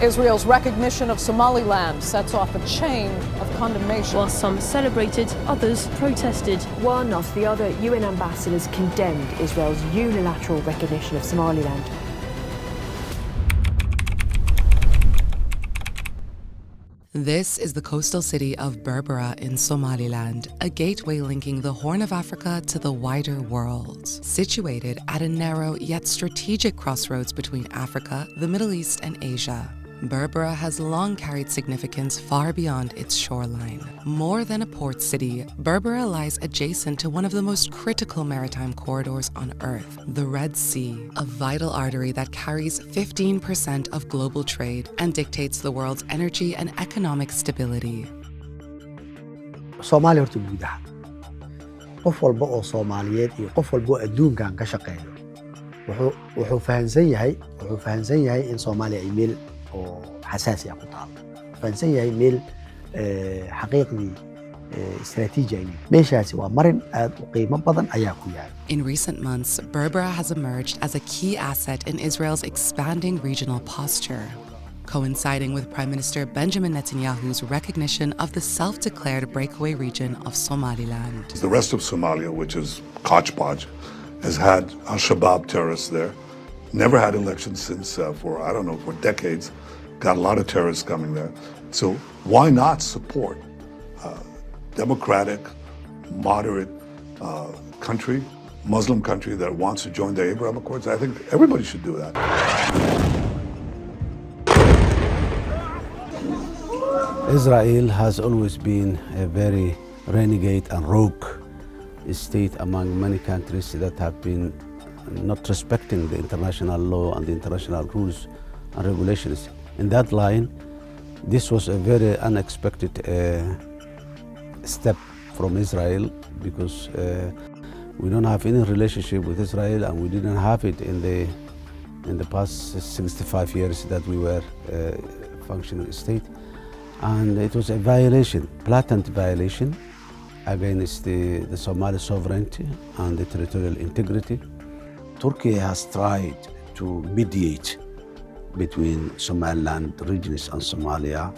Israel's recognition of Somaliland sets off a chain of condemnation. While some celebrated, others protested. One after the other, UN ambassadors condemned Israel's unilateral recognition of Somaliland. This is the coastal city of Berbera in Somaliland, a gateway linking the Horn of Africa to the wider world. Situated at a narrow yet strategic crossroads between Africa, the Middle East, and Asia, Berbera has long carried significance far beyond its shoreline. More than a port city, Berbera lies adjacent to one of the most critical maritime corridors on Earth, the Red Sea, a vital artery that carries 15% of global trade and dictates the world's energy and economic stability. Somalia horta guud ahaan qof walba oo Soomaaliyeed iyo qof walba oo adduunkan ka shaqeeyo wuxuu fahansan yahay in Soomaaliya ay meel oo xasaasi ah ku taal fahansan yahay meel xaqiiqdii istiraatiiji ah meeshaasi waa marin aad u qiimo badan ayaa ku yaal. In recent months, Berbera has emerged as a key asset in Israel's expanding regional posture, coinciding with Prime Minister Benjamin Netanyahu's recognition of the self-declared breakaway region of Somaliland. The rest of Somalia, which is Hodgepodge, has had al-Shabaab terrorists there. Never had elections since for decades. Got a lot of terrorists coming there. So why not support a democratic, moderate country, Muslim country that wants to join the Abraham Accords? I think everybody should do that. Israel has always been a very renegade and rogue state among many countries that have been not respecting the international law and the international rules and regulations. In that line, this was a very unexpected step from Israel because we don't have any relationship with Israel and we didn't have it in the past 65 years that we were a functioning state. And it was a violation, blatant violation against the Somali sovereignty and the territorial integrity. Turkey has tried to mediate between Somaliland regions and Somalia,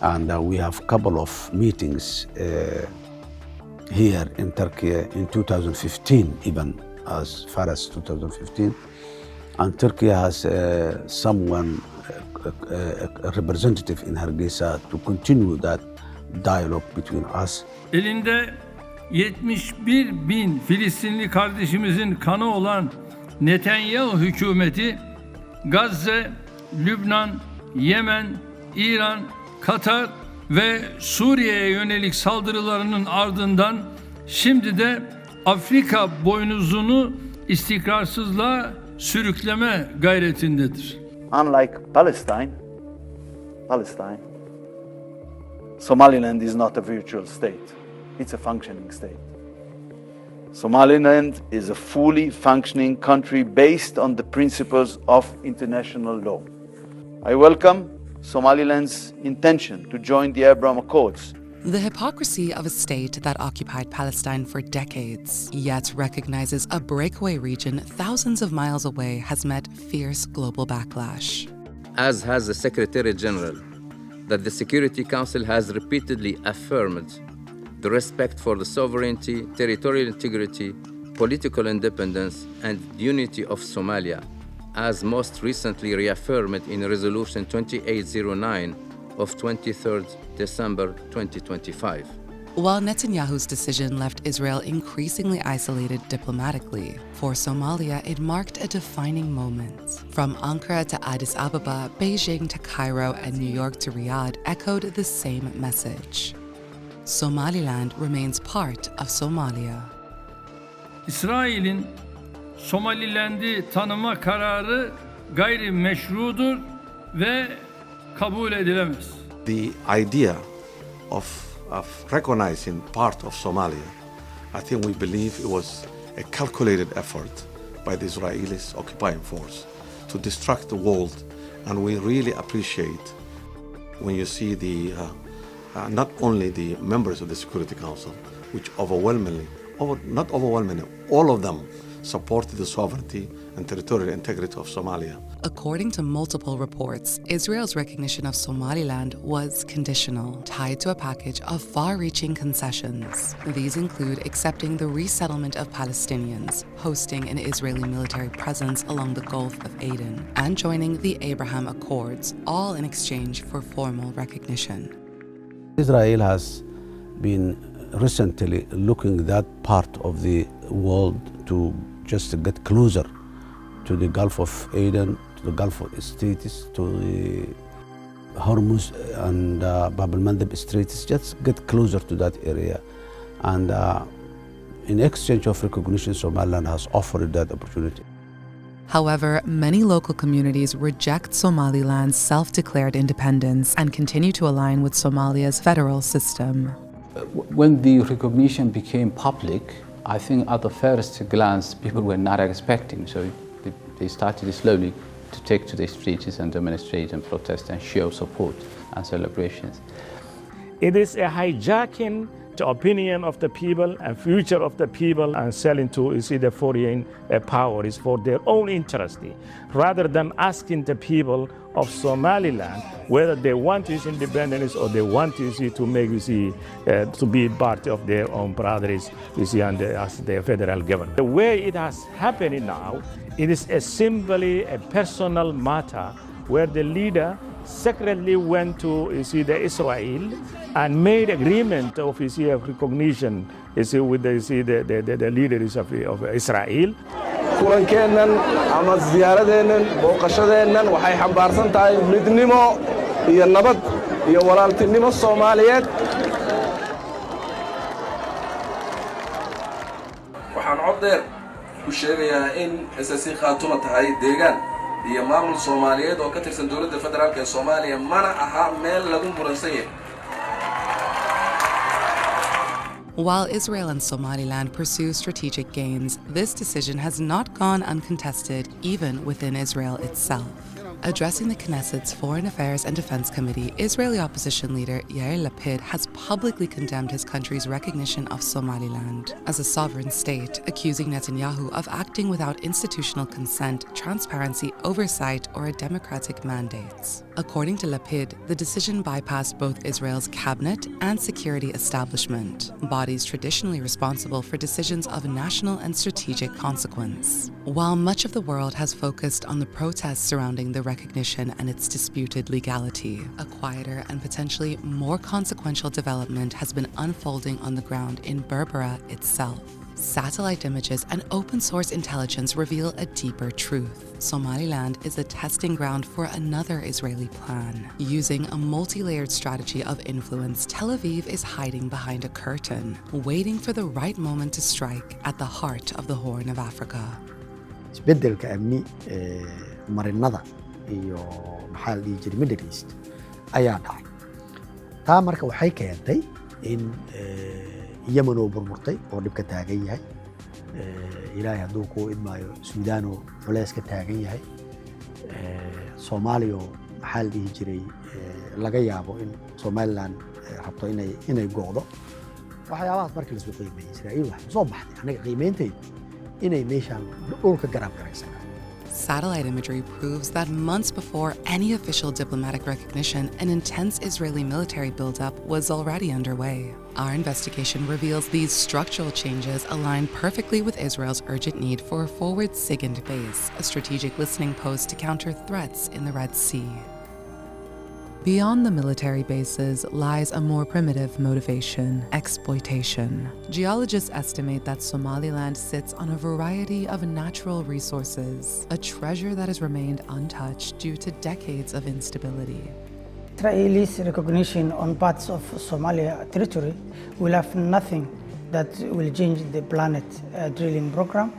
and we have a couple of meetings here in Turkey in 2015, even as far as 2015, and Turkey has someone, a representative in Hargeisa to continue that dialogue between us. Elinde 71 bin Filistinli kardeşimizin kanı olan Netanyahu hükümeti Gazze, Lübnan, Yemen, İran, Katar ve Suriye'ye yönelik saldırılarının ardından şimdi de Afrika boynuzunu istikrarsızlığa sürükleme gayretindedir. Unlike Palestine, Somaliland is not a virtual state. It's a functioning state. Somaliland is a fully functioning country based on the principles of international law. I welcome Somaliland's intention to join the Abraham Accords. The hypocrisy of a state that occupied Palestine for decades, yet recognizes a breakaway region thousands of miles away, has met fierce global backlash. As has the Secretary General, that the Security Council has repeatedly affirmed the respect for the sovereignty, territorial integrity, political independence, and unity of Somalia, as most recently reaffirmed in Resolution 2809 of 23rd December 2025. While Netanyahu's decision left Israel increasingly isolated diplomatically, for Somalia it marked a defining moment. From Ankara to Addis Ababa, Beijing to Cairo, and New York to Riyadh echoed the same message. Somaliland remains part of Somalia. İsrail'in Somaliland'i tanıma kararı gayrimeşrudur ve kabul edilemez. The idea of recognizing part of Somalia, I think we believe it was a calculated effort by the Israelis occupying force to distract the world, and we really appreciate when you see the not only the members of the Security Council, which overwhelmingly, not overwhelmingly, all of them supported the sovereignty and territorial integrity of Somalia. According to multiple reports, Israel's recognition of Somaliland was conditional, tied to a package of far-reaching concessions. These include accepting the resettlement of Palestinians, hosting an Israeli military presence along the Gulf of Aden, and joining the Abraham Accords, all in exchange for formal recognition. Israel has been recently looking at that part of the world to just get closer to the Gulf of Aden, to the Gulf States, to the Hormuz and Bab el-Mandeb Straits, just get closer to that area. And in exchange of recognition, Somaliland has offered that opportunity. However, many local communities reject Somaliland's self-declared independence and continue to align with Somalia's federal system. When the recognition became public, I think at the first glance people were not expecting, so they started slowly to take to the streets and demonstrate and protest and show support and celebrations. It is a hijacking the opinion of the people and future of the people and selling to the foreign powers for their own interest, rather than asking the people of Somaliland whether they want this independence or they want to make to be part of their own brothers and as the federal government. The way it has happened now, it is simply a personal matter where the leader secretly went to the Israel and made agreement of recognition with the leaders of Israel. kulankeennan ama ziyaaradeennan booqashadeennan waxay xambaarsan tahay midnimo iyo nabad iyo walaaltinimo Soomaaliyeed. waxaan cod dheer ku sheegayaa in SSC Khaatuma tahay deegaan iyo maamul Soomaaliyeed oo ka tirsan dowladda federaalka ee Soomaaliya mana aha meel lagu muransan yahay. While Israel and Somaliland pursue strategic gains, this decision has not gone uncontested even within Israel itself. Addressing the Knesset's Foreign Affairs and Defense Committee, Israeli opposition leader Yair Lapid has publicly condemned his country's recognition of Somaliland as a sovereign state, accusing Netanyahu of acting without institutional consent, transparency, oversight, or democratic mandates. According to Lapid, the decision bypassed both Israel's cabinet and security establishment, bodies traditionally responsible for decisions of national and strategic consequence. While much of the world has focused on the protests surrounding the recognition and its disputed legality, a quieter and potentially more consequential development has been unfolding on the ground in Berbera itself. Satellite images and open-source intelligence reveal a deeper truth. Somaliland is a testing ground for another Israeli plan. Using a multi-layered strategy of influence, Tel Aviv is hiding behind a curtain, waiting for the right moment to strike at the heart of the Horn of Africa. isbeddelka amni marinada iyo maxaa la dhihi jiray Middle East ayaa dhacay. taa marka waxay keentay in Yemen oo burburtay oo dhib ka taagan yahay, ilaahay hadduu ku idmaayo Suudaan oo culays ka taagan yahay, Soomaaliya oo maxaa la dhihi jiray laga yaabo in Somaliland rabto inay go'do. waxyaabahaas markii la soo qiimeeyay Israa'iil waxa soo baxday anaga qiimeynteedu inay meeshaan dhulka garab garaysanaa. Satellite imagery proves that months before any official diplomatic recognition, an intense Israeli military buildup was already underway. Our investigation reveals these structural changes align perfectly with Israel's urgent need for a forward SIGINT base, a strategic listening post to counter threats in the Red Sea. Beyond the military bases lies a more primitive motivation: exploitation. Geologists estimate that Somaliland sits on a variety of natural resources, a treasure that has remained untouched due to decades of instability. Israel's recognition on parts of Somalia territory will have nothing that will change the planet drilling program,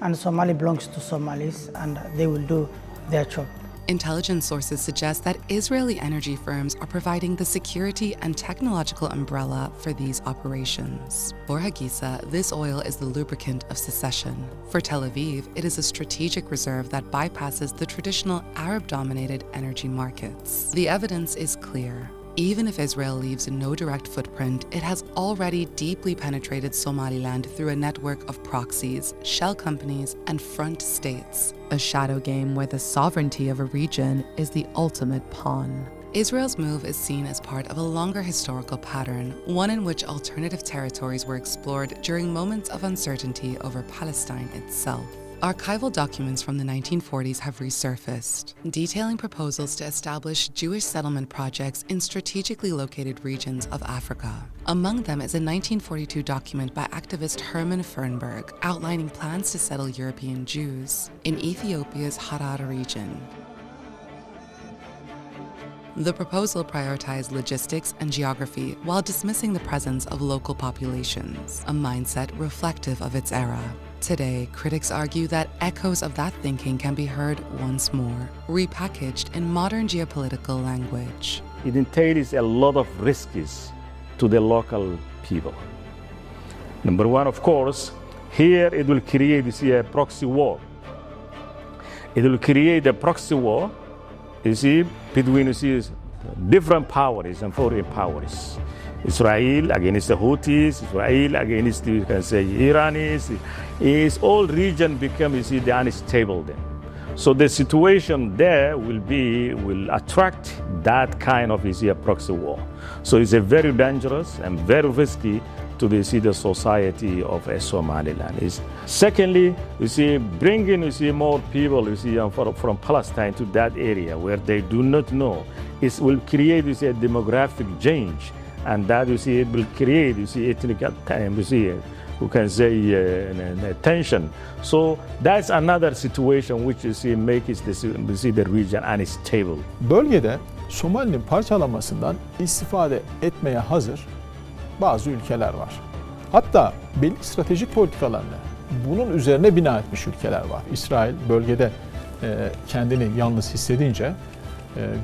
and Somalia belongs to Somalis and they will do their job. Intelligence sources suggest that Israeli energy firms are providing the security and technological umbrella for these operations. For Hagisa, this oil is the lubricant of secession. For Tel Aviv, it is a strategic reserve that bypasses the traditional Arab-dominated energy markets. The evidence is clear. Even if Israel leaves no direct footprint, it has already deeply penetrated Somaliland through a network of proxies, shell companies, and front states. A shadow game where the sovereignty of a region is the ultimate pawn. Israel's move is seen as part of a longer historical pattern, one in which alternative territories were explored during moments of uncertainty over Palestine itself. Archival documents from the 1940s have resurfaced, detailing proposals to establish Jewish settlement projects in strategically located regions of Africa. Among them is a 1942 document by activist Herman Fernberg outlining plans to settle European Jews in Ethiopia's Harar region. The proposal prioritized logistics and geography while dismissing the presence of local populations, a mindset reflective of its era. Today, critics argue that echoes of that thinking can be heard once more, repackaged in modern geopolitical language. It entails a lot of risks to the local people. Number one, of course, here it will create a proxy war. It will create a proxy war, between different powers and foreign powers. Israel against the Houthis, Israel against, you can say, Iranis. Is all region become, the unstable then. So the situation there will attract that kind of proxy war. So it's a very dangerous and very risky to the society of Somaliland. Secondly, bringing more people from Palestine to that area where they do not know, it will create a demographic change, and that it will create ethnic who can say tension. So that's another situation which makes the region unstable. Bölgede Somali'nin parçalanmasından istifade etmeye hazır bazı ülkeler var. Hatta belli stratejik politikalarını bunun üzerine bina etmiş ülkeler var. İsrail bölgede kendini yalnız hissedince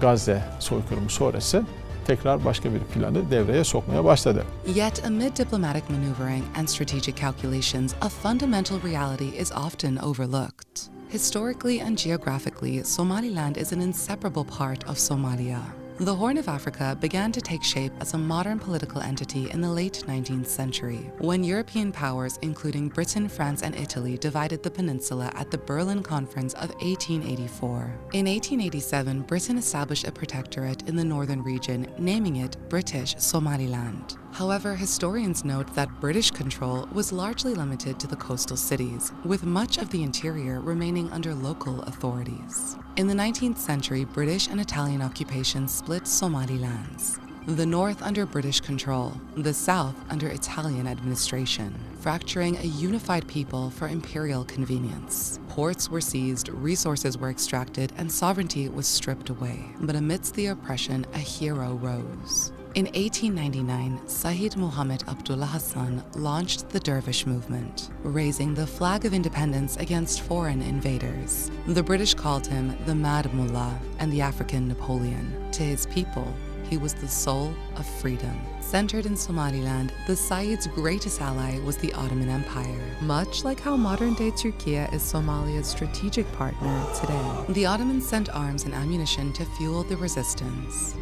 Gazze soykırımı sonrası tekrar başka bir planı devreye sokmaya başladı. Yet amid diplomatic maneuvering and strategic calculations, a fundamental reality is often overlooked. Historically and geographically, Somaliland is an inseparable part of Somalia. The Horn of Africa began to take shape as a modern political entity in the late 19th century, when European powers, including Britain, France, and Italy, divided the peninsula at the Berlin Conference of 1884. In 1887, Britain established a protectorate in the northern region, naming it British Somaliland. However, historians note that British control was largely limited to the coastal cities, with much of the interior remaining under local authorities. In the 19th century, British and Italian occupation split Somalilands. The north under British control, the south under Italian administration, fracturing a unified people for imperial convenience. Ports were seized, resources were extracted, and sovereignty was stripped away. But amidst the oppression, a hero rose. In 1899, Sayyid Muhammad Abdullah Hassan launched the Dervish movement, raising the flag of independence against foreign invaders. The British called him the Mad Mullah and the African Napoleon. To his people, he was the soul of freedom. Centered in Somaliland, the Sayyid's greatest ally was the Ottoman Empire. Much like how modern-day Turkey is Somalia's strategic partner today, the Ottomans sent arms and ammunition to fuel the resistance.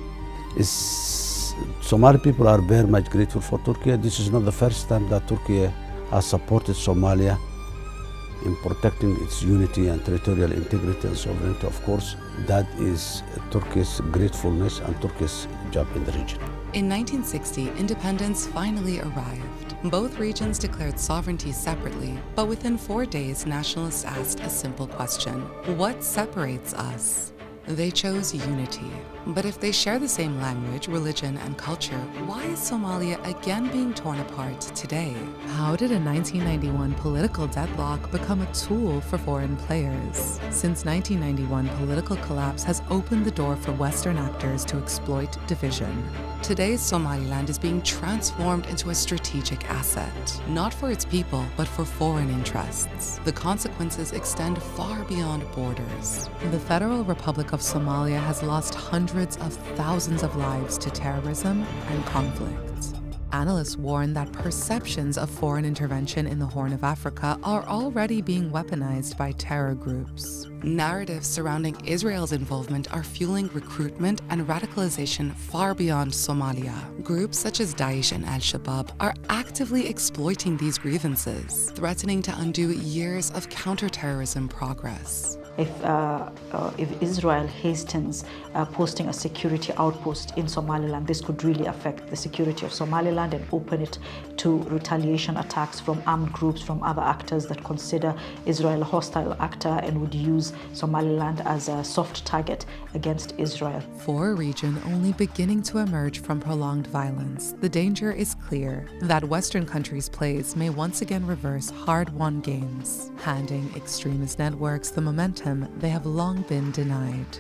Somali people are very much grateful for Turkey. This is not the first time that Turkey has supported Somalia in protecting its unity and territorial integrity and sovereignty. Of course, that is Turkey's gratefulness and Turkey's job in the region. In 1960, independence finally arrived. Both regions declared sovereignty separately, but within 4 days, nationalists asked a simple question: what separates us? They chose unity. But if they share the same language, religion, and culture, why is Somalia again being torn apart today? How did a 1991 political deadlock become a tool for foreign players? Since 1991, political collapse has opened the door for Western actors to exploit division. Today's Somaliland is being transformed into a strategic asset, not for its people, but for foreign interests. The consequences extend far beyond borders. The Federal Republic of Somalia has lost hundreds of thousands of lives to terrorism and conflict. Analysts warn that perceptions of foreign intervention in the Horn of Africa are already being weaponized by terror groups. Narratives surrounding Israel's involvement are fueling recruitment and radicalization far beyond Somalia. Groups such as Daesh and Al-Shabaab are actively exploiting these grievances, threatening to undo years of counterterrorism progress. If Israel hastens posting a security outpost in Somaliland, this could really affect the security of Somaliland and open it to retaliation attacks from armed groups, from other actors that consider Israel a hostile actor and would use Somaliland as a soft target against Israel. For a region only beginning to emerge from prolonged violence, the danger is clear that Western countries' plays may once again reverse hard-won gains, handing extremist networks the momentum they have long been denied.